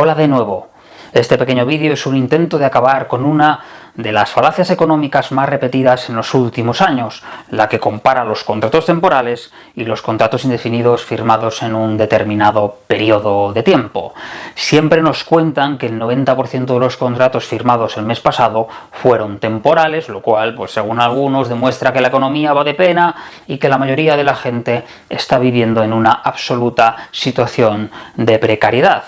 Hola de nuevo. Este pequeño vídeo es un intento de acabar con una de las falacias económicas más repetidas en los últimos años, la que compara los contratos temporales y los contratos indefinidos firmados en un determinado periodo de tiempo. Siempre nos cuentan que el 90% de los contratos firmados el mes pasado fueron temporales, lo cual, pues según algunos, demuestra que la economía va de pena y que la mayoría de la gente está viviendo en una absoluta situación de precariedad.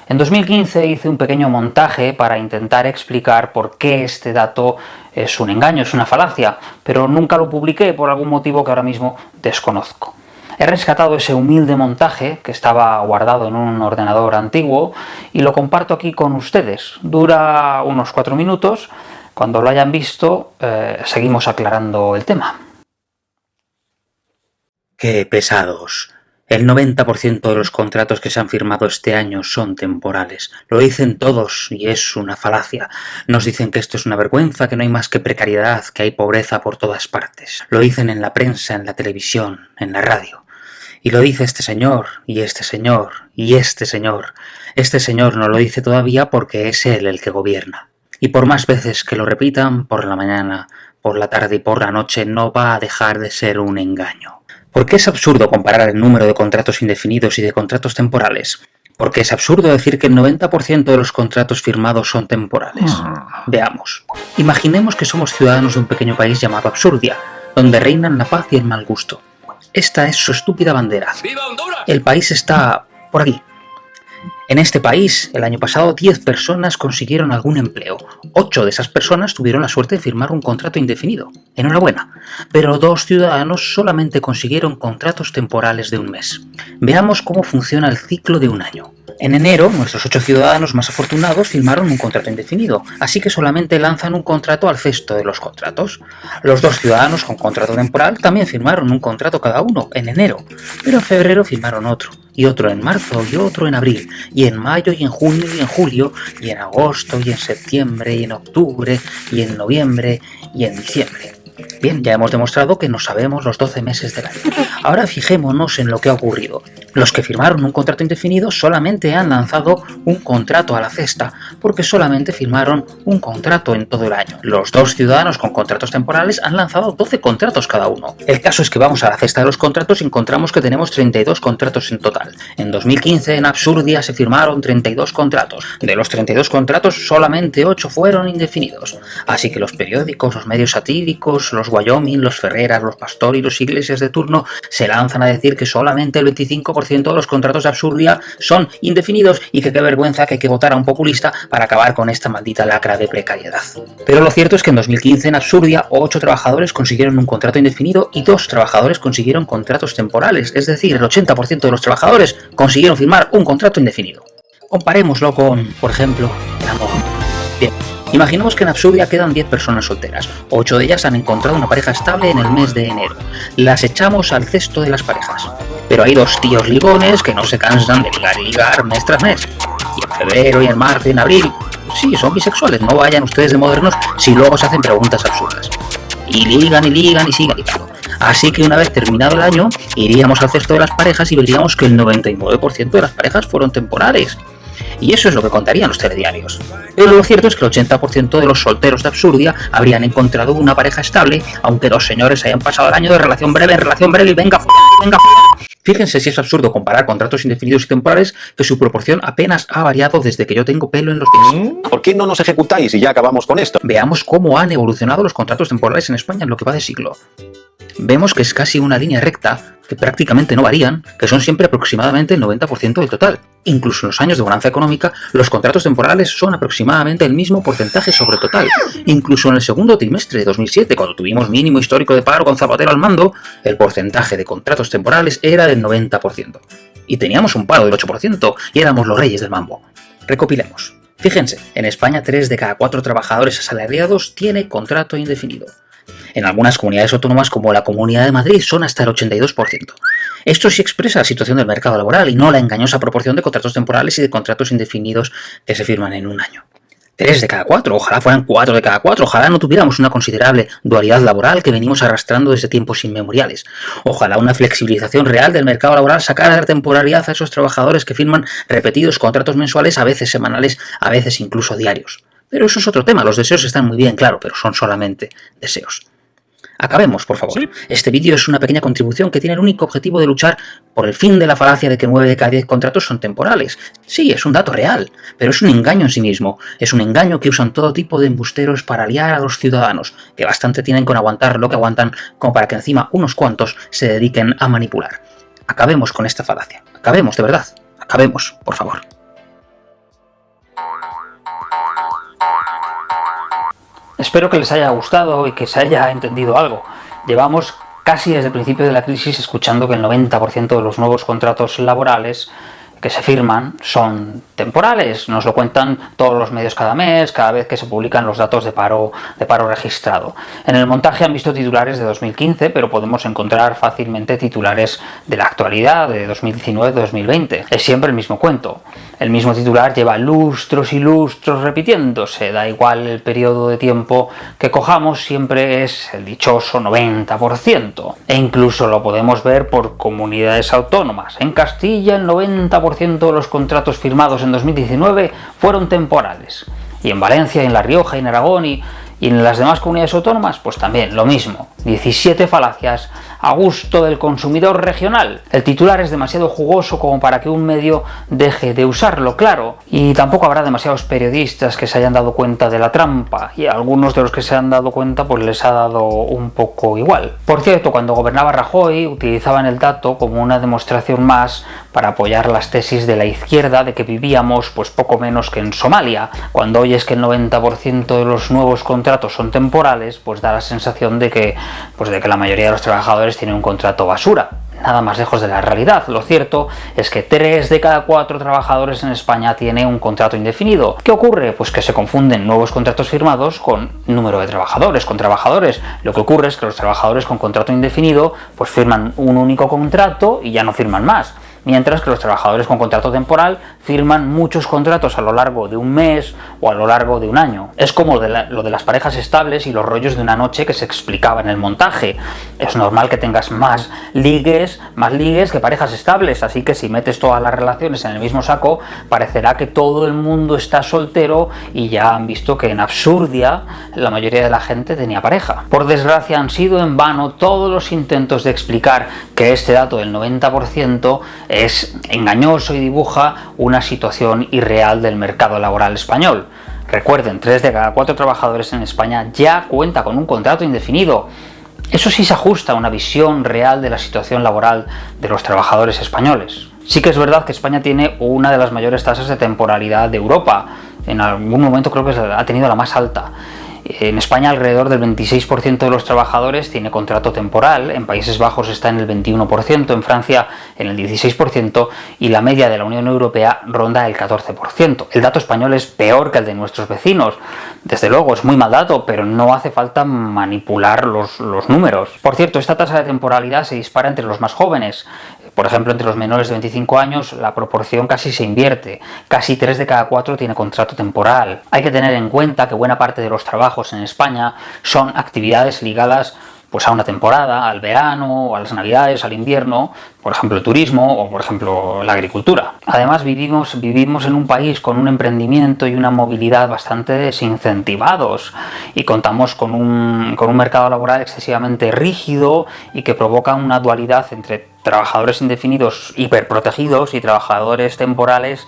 En 2015 hice un pequeño montaje para intentar explicar por qué este dato es un engaño, es una falacia, pero nunca lo publiqué por algún motivo que ahora mismo desconozco. He rescatado ese humilde montaje que estaba guardado en un ordenador antiguo y lo comparto aquí con ustedes. Dura unos 4 minutos. Cuando lo hayan visto, seguimos aclarando el tema. ¡Qué pesados! El 90% de los contratos que se han firmado este año son temporales. Lo dicen todos y es una falacia. Nos dicen que esto es una vergüenza, que no hay más que precariedad, que hay pobreza por todas partes. Lo dicen en la prensa, en la televisión, en la radio. Y lo dice este señor, y este señor, y este señor. Este señor no lo dice todavía porque es él el que gobierna. Y por más veces que lo repitan, por la mañana, por la tarde y por la noche, no va a dejar de ser un engaño. ¿Por qué es absurdo comparar el número de contratos indefinidos y de contratos temporales? Porque es absurdo decir que el 90% de los contratos firmados son temporales. Veamos. Imaginemos que somos ciudadanos de un pequeño país llamado Absurdia, donde reinan la paz y el mal gusto. Esta es su estúpida bandera. ¡Viva Honduras! El país está por aquí. En este país, el año pasado, 10 personas consiguieron algún empleo. 8 de esas personas tuvieron la suerte de firmar un contrato indefinido. Enhorabuena. Pero 2 ciudadanos solamente consiguieron contratos temporales de un mes. Veamos cómo funciona el ciclo de un año. En enero, nuestros 8 ciudadanos más afortunados firmaron un contrato indefinido, así que solamente lanzan un contrato al cesto de los contratos. Los 2 ciudadanos con contrato temporal también firmaron un contrato cada uno en enero, pero en febrero firmaron otro, y otro en marzo, y otro en abril, y en mayo, y en junio, y en julio, y en agosto, y en septiembre, y en octubre, y en noviembre, y en diciembre. Bien, ya hemos demostrado que no sabemos los 12 meses del año. Ahora fijémonos en lo que ha ocurrido. Los que firmaron un contrato indefinido solamente han lanzado un contrato a la cesta, porque solamente firmaron un contrato en todo el año. Los 2 ciudadanos con contratos temporales han lanzado 12 contratos cada uno. El caso es que vamos a la cesta de los contratos y encontramos que tenemos 32 contratos en total. En 2015 en Absurdia se firmaron 32 contratos. De los 32 contratos solamente 8 fueron indefinidos. Así que los periódicos, los medios satíricos, los Wyoming, los Ferreras, los Pastor y los Iglesias de turno se lanzan a decir que solamente el 25% de los contratos de Absurdia son indefinidos y que qué vergüenza que hay que votar a un populista para acabar con esta maldita lacra de precariedad. Pero lo cierto es que en 2015 en Absurdia 8 trabajadores consiguieron un contrato indefinido y 2 trabajadores consiguieron contratos temporales, es decir, el 80% de los trabajadores consiguieron firmar un contrato indefinido. Comparémoslo con, por ejemplo, el amor. Bien. Imaginemos que en Absurdia quedan 10 personas solteras. 8 de ellas han encontrado una pareja estable en el mes de enero. Las echamos al cesto de las parejas. Pero hay 2 tíos ligones que no se cansan de ligar y ligar mes tras mes. Y en febrero, y en marzo, y en abril. Sí, son bisexuales. No vayan ustedes de modernos si luego se hacen preguntas absurdas. Y ligan y ligan y siguen ligando. Así que una vez terminado el año, iríamos al cesto de las parejas y veríamos que el 99% de las parejas fueron temporales. Y eso es lo que contarían los telediarios. Pero lo cierto es que el 80% de los solteros de Absurdia habrían encontrado una pareja estable, aunque 2 señores hayan pasado el año de relación breve en relación breve y venga. Fíjense si es absurdo comparar contratos indefinidos y temporales, que su proporción apenas ha variado desde que yo tengo pelo en los pies. ¿Por qué no nos ejecutáis y ya acabamos con esto? Veamos cómo han evolucionado los contratos temporales en España en lo que va de siglo. Vemos que es casi una línea recta, que prácticamente no varían, que son siempre aproximadamente el 90% del total. Incluso en los años de bonanza económica, los contratos temporales son aproximadamente el mismo porcentaje sobre el total. Incluso en el segundo trimestre de 2007, cuando tuvimos mínimo histórico de paro con Zapatero al mando, el porcentaje de contratos temporales era del 90%. Y teníamos un paro del 8%, y éramos los reyes del mambo. Recopilemos. Fíjense, en España 3 de cada 4 trabajadores asalariados tiene contrato indefinido. En algunas comunidades autónomas como la Comunidad de Madrid son hasta el 82%. Esto sí expresa la situación del mercado laboral y no la engañosa proporción de contratos temporales y de contratos indefinidos que se firman en un año. 3 de cada 4, ojalá fueran 4 de cada 4, ojalá no tuviéramos una considerable dualidad laboral que venimos arrastrando desde tiempos inmemoriales. Ojalá una flexibilización real del mercado laboral sacara de temporalidad a esos trabajadores que firman repetidos contratos mensuales, a veces semanales, a veces incluso diarios. Pero eso es otro tema, los deseos están muy bien, claro, pero son solamente deseos. Acabemos, por favor. ¿Sí? Este vídeo es una pequeña contribución que tiene el único objetivo de luchar por el fin de la falacia de que 9 de cada 10 contratos son temporales. Sí, es un dato real, pero es un engaño en sí mismo. Es un engaño que usan todo tipo de embusteros para liar a los ciudadanos, que bastante tienen con aguantar lo que aguantan, como para que encima unos cuantos se dediquen a manipular. Acabemos con esta falacia. Acabemos, de verdad. Acabemos, por favor. Espero que les haya gustado y que se haya entendido algo. Llevamos casi desde el principio de la crisis escuchando que el 90% de los nuevos contratos laborales que se firman son temporales. Nos lo cuentan todos los medios cada mes, cada vez que se publican los datos de paro registrado. En el montaje han visto titulares de 2015, pero podemos encontrar fácilmente titulares de la actualidad, de 2019-2020. Es siempre el mismo cuento. El mismo titular lleva lustros y lustros repitiéndose. Da igual el periodo de tiempo que cojamos, siempre es el dichoso 90%. E incluso lo podemos ver por comunidades autónomas. En Castilla el 90% de los contratos firmados en 2019 fueron temporales. Y en Valencia, en La Rioja, en Aragón y en las demás comunidades autónomas, pues también lo mismo. 17 falacias a gusto del consumidor regional. El titular es demasiado jugoso como para que un medio deje de usarlo, claro. Y tampoco habrá demasiados periodistas que se hayan dado cuenta de la trampa. Y a algunos de los que se han dado cuenta pues les ha dado un poco igual. Por cierto, cuando gobernaba Rajoy utilizaban el dato como una demostración más para apoyar las tesis de la izquierda de que vivíamos pues poco menos que en Somalia. Cuando oyes que el 90% de los nuevos contratos son temporales, pues da la sensación de que la mayoría de los trabajadores tienen un contrato basura. Nada más lejos de la realidad. Lo cierto es que 3 de cada 4 trabajadores en España tiene un contrato indefinido. ¿Qué ocurre? Pues que se confunden nuevos contratos firmados con número de trabajadores, con trabajadores. Lo que ocurre es que los trabajadores con contrato indefinido pues firman un único contrato y ya no firman más. Mientras que los trabajadores con contrato temporal firman muchos contratos a lo largo de un mes o a lo largo de un año. Es como lo de las parejas estables y los rollos de una noche que se explicaba en el montaje. Es normal que tengas más ligues que parejas estables, así que si metes todas las relaciones en el mismo saco, parecerá que todo el mundo está soltero y ya han visto que en Absurdia la mayoría de la gente tenía pareja. Por desgracia han sido en vano todos los intentos de explicar que este dato del 90% es engañoso y dibuja una situación irreal del mercado laboral español. Recuerden, 3 de cada 4 trabajadores en España ya cuenta con un contrato indefinido. Eso sí se ajusta a una visión real de la situación laboral de los trabajadores españoles. Sí que es verdad que España tiene una de las mayores tasas de temporalidad de Europa. En algún momento creo que ha tenido la más alta. En España alrededor del 26% de los trabajadores tiene contrato temporal, en Países Bajos está en el 21%, en Francia en el 16% y la media de la Unión Europea ronda el 14%. El dato español es peor que el de nuestros vecinos. Desde luego es muy mal dato, pero no hace falta manipular los números. Por cierto, esta tasa de temporalidad se dispara entre los más jóvenes. Por ejemplo, entre los menores de 25 años la proporción casi se invierte. Casi 3 de cada 4 tiene contrato temporal. Hay que tener en cuenta que buena parte de los trabajos en España son actividades ligadas pues a una temporada, al verano, a las navidades, al invierno, por ejemplo el turismo o por ejemplo la agricultura. Además vivimos en un país con un emprendimiento y una movilidad bastante desincentivados y contamos con un mercado laboral excesivamente rígido y que provoca una dualidad entre trabajadores indefinidos hiperprotegidos y trabajadores temporales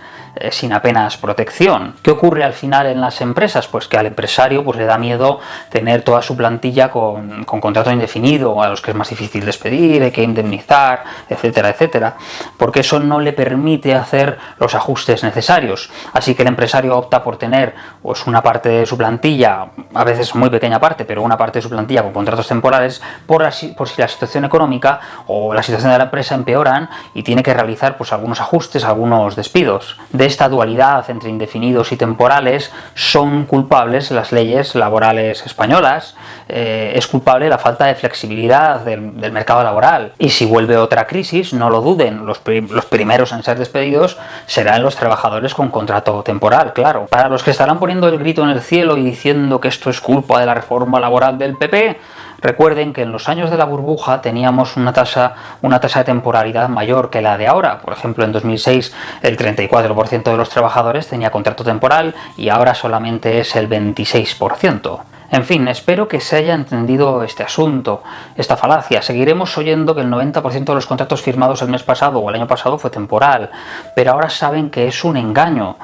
sin apenas protección. ¿Qué ocurre al final en las empresas? Pues que al empresario pues le da miedo tener toda su plantilla con contrato indefinido, a los que es más difícil despedir, hay que indemnizar, etcétera, etcétera, porque eso no le permite hacer los ajustes necesarios. Así que el empresario opta por tener pues una parte de su plantilla, a veces muy pequeña parte, pero una parte de su plantilla con contratos temporales por si la situación económica o la situación de la la empresa empeoran y tiene que realizar pues algunos ajustes, algunos despidos. De esta dualidad entre indefinidos y temporales son culpables las leyes laborales españolas, es culpable la falta de flexibilidad del mercado laboral. Y si vuelve otra crisis, no lo duden, los primeros en ser despedidos serán los trabajadores con contrato temporal, claro. Para los que estarán poniendo el grito en el cielo y diciendo que esto es culpa de la reforma laboral del PP, recuerden que en los años de la burbuja teníamos una tasa de temporalidad mayor que la de ahora. Por ejemplo, en 2006 el 34% de los trabajadores tenía contrato temporal y ahora solamente es el 26%. En fin, espero que se haya entendido este asunto, esta falacia. Seguiremos oyendo que el 90% de los contratos firmados el mes pasado o el año pasado fue temporal, pero ahora saben que es un engaño.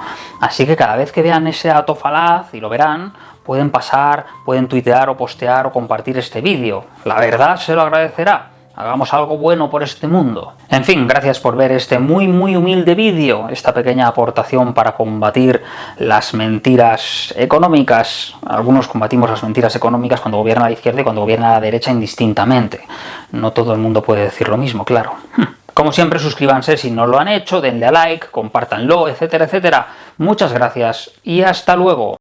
Así que cada vez que vean ese dato falaz, y lo verán, pueden pasar, pueden tuitear o postear o compartir este vídeo. La verdad se lo agradecerá. Hagamos algo bueno por este mundo. En fin, gracias por ver este muy humilde vídeo, esta pequeña aportación para combatir las mentiras económicas. Algunos combatimos las mentiras económicas cuando gobierna la izquierda y cuando gobierna la derecha indistintamente. No todo el mundo puede decir lo mismo, claro. Como siempre, suscríbanse si no lo han hecho, denle a like, compártanlo, etcétera, etcétera. Muchas gracias y hasta luego.